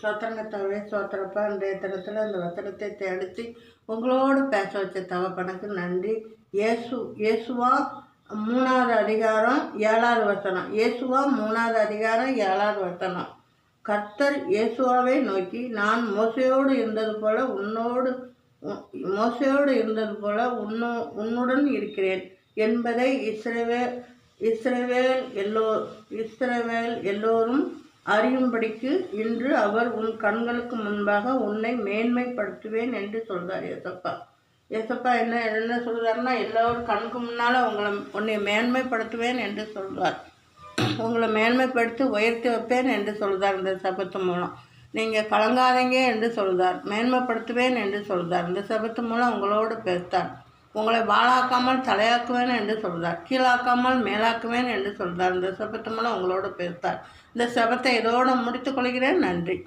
சோத்திரங்கத்தாவே சோத்திரப்பா இன்றைய தினத்தில் அந்த வசனத்தை தேடித்து உங்களோடு பேச வச்ச தகப்பனுக்கு நன்றி. இயேசுவா 3வது அதிகாரம் 7வது வசனம். இயேசுவா 3வது அதிகாரம் 7வது வசனம். கர்த்தர் இயேசுவாவை நோக்கி, நான் மோசையோடு இருந்தது போல உன்னுடன் இருக்கிறேன் என்பதை இஸ்ரவேல் எல்லோரும் அறியும்படிக்கு இன்று அவர் உன் கண்களுக்கு முன்பாக உன்னை மேன்மைப்படுத்துவேன் என்று சொல்கிறார். ஏசப்பா என்ன சொல்கிறாருன்னா, எல்லோரும் கண்ணுக்கு முன்னால் உன்னை மேன்மைப்படுத்துவேன் என்று சொல்கிறார். உங்களை மேன்மைப்படுத்தி உயர்த்தி வைப்பேன் என்று சொல்கிறார். இந்த சபத்து மூலம் நீங்கள் கலங்காதீங்க என்று சொல்கிறார். மேன்மைப்படுத்துவேன் என்று சொல்கிறார். இந்த சபத்து மூலம் உங்களோடு பேசுகிறார். உங்களை வாழாக்காமல் தலையாக்குவேன் என்று சொல்கிறார். கீழாக்காமல் மேலாக்குவேன் என்று சொல்கிறார். இந்த சபத்து மூலம் உங்களோடு பேசுகிறார். இந்த சபத்தை இதோடு முடித்துக் கொள்கிறேன். நன்றி.